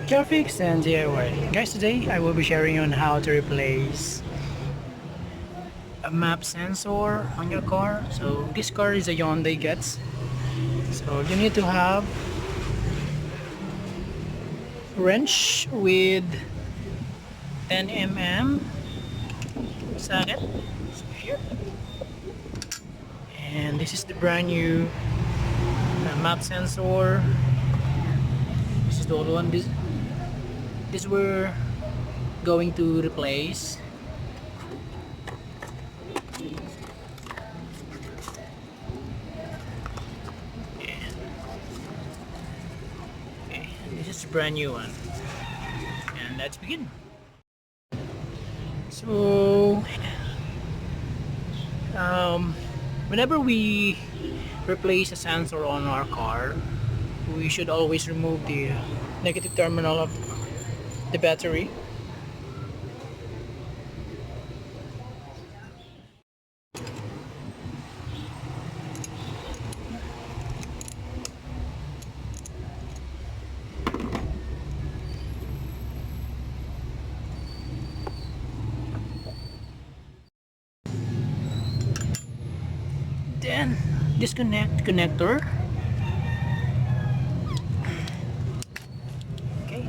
Graphics and DIY. Guys, today I will be sharing on how to replace a map sensor on your car. So this car is a Hyundai Getz. So you need to have wrench with 10 mm socket. So here. And this is the brand new map sensor. This is the old one. This we're going to replace. Okay, this is a brand new one. And let's begin. So, whenever we replace a sensor on our car, we should always remove the negative terminal of the battery. Then disconnect connector. Okay.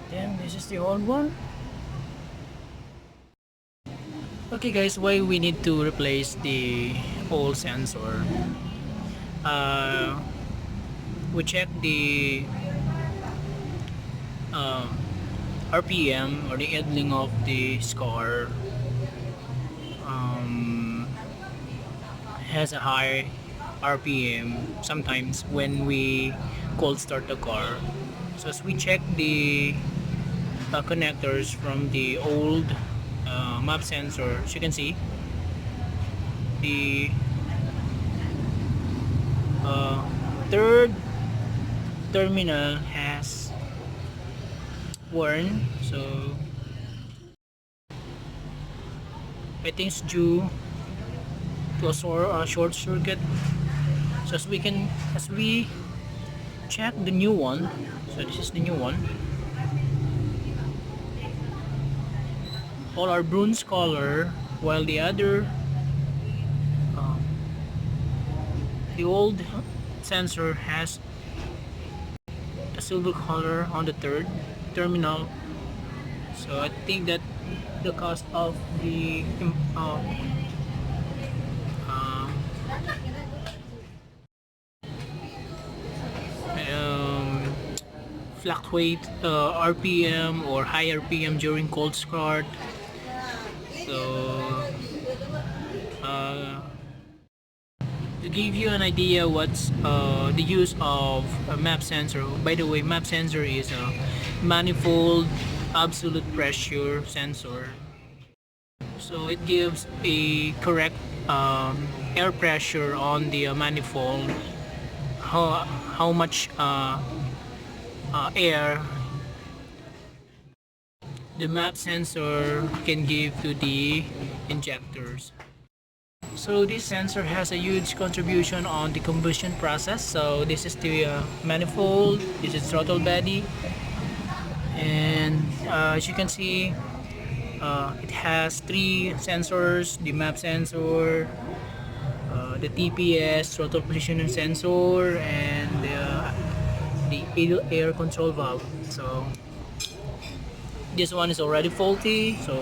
Then this is the old one. Okay guys, why we need to replace the old sensor? We check the um, RPM or the idling of the car. Has a high RPM sometimes when we cold start the car. So as we check the connectors from the old map sensor, as you can see, the third terminal has worn, so I think it's due to a short circuit. So as we check the new one, so this is the new one, all are bronze color, while the old sensor has a silver color on the third terminal. So I think that the cost of the fluctuate RPM or high RPM during cold start. So to give you an idea what's the use of a map sensor. By the way, map sensor is a manifold absolute pressure sensor. So it gives a correct air pressure on the manifold, how much air the map sensor can give to the injectors. So this sensor has a huge contribution on the combustion process. So this is the manifold, this is throttle body, and as you can see, it has three sensors: the map sensor, the TPS, throttle position sensor, and the idle air control valve. So this one is already faulty, so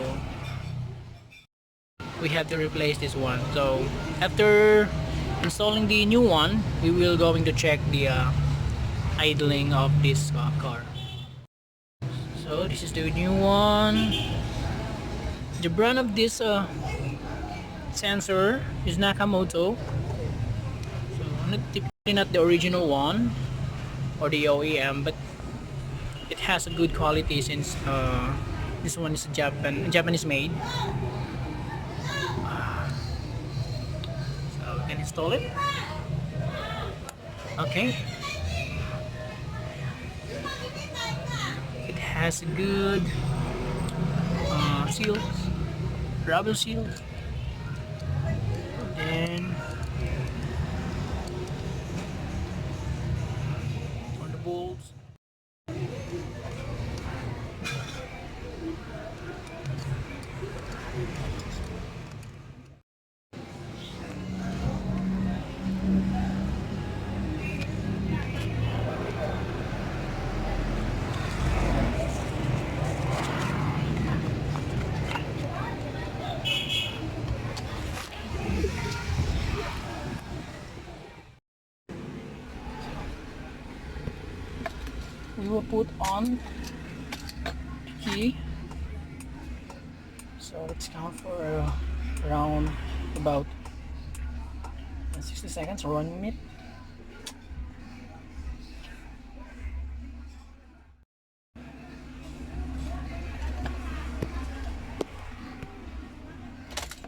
we have to replace this one. So after installing the new one, we will going to check the idling of this car. So this is the new one. The brand of this sensor is Nakamoto. So typically not the original one or the OEM, but it has a good quality since this one is Japanese made. So we can install it. Okay. It has a good seal, rubber seal. Then on the bolts. We will put on the key. So let's count for around about 60 seconds or 1 minute.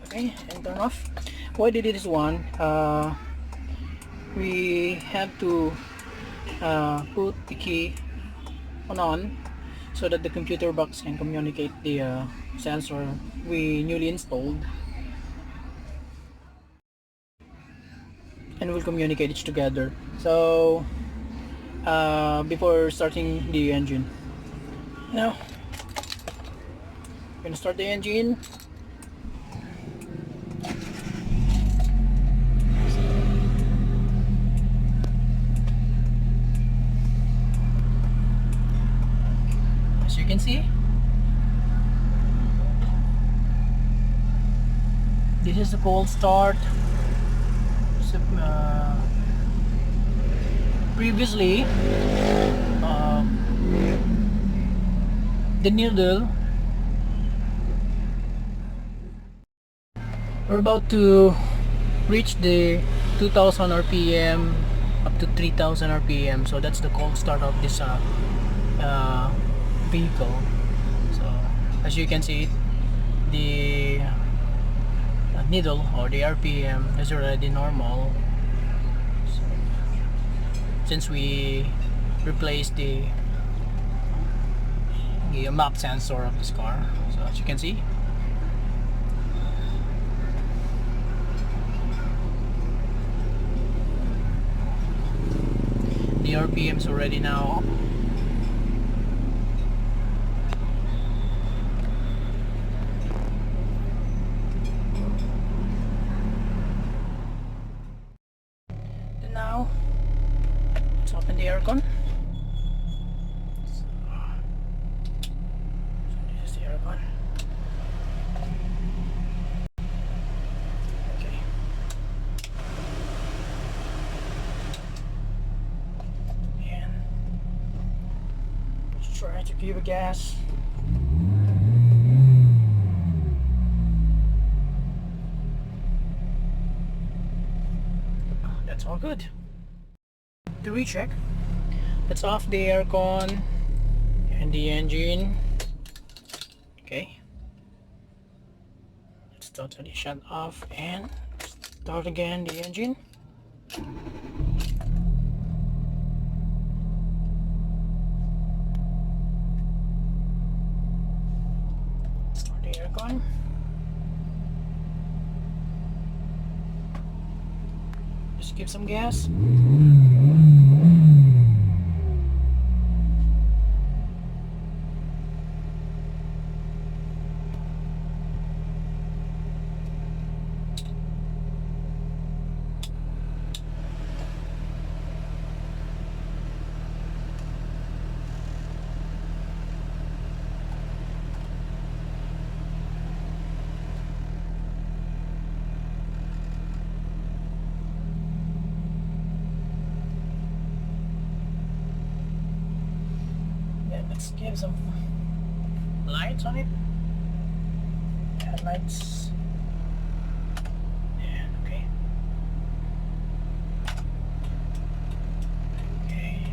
Okay, and turn off. Why did this one? We have to put the key on so that the computer box can communicate the sensor we newly installed, and we'll communicate it together. So before starting the engine, now we're gonna start the engine. As you can see, this is the cold start. Previously, the needle, we're about to reach the 2000 rpm up to 3000 rpm, so that's the cold start of this vehicle. So as you can see, the needle or the rpm is already normal. So, since we replaced the map sensor of this car, so as you can see, the RPM is already now let's open the aircon. So this is the aircon. Okay. And let's try to give a gas. That's all good. To recheck, let's off the aircon and the engine. Okay, let's totally shut off and start again the engine. Start the aircon. Just give some gas. Let's give some lights on it. Yeah. Headlights. And okay. Okay.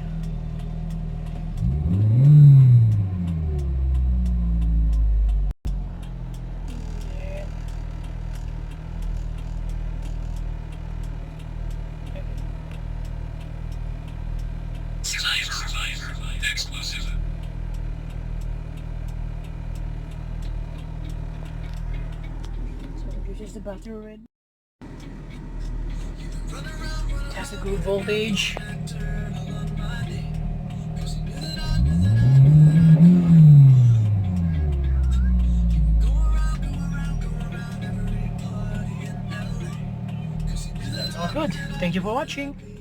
Exclusive. So this is the battery red. It has a good voltage. That's all good. Thank you for watching.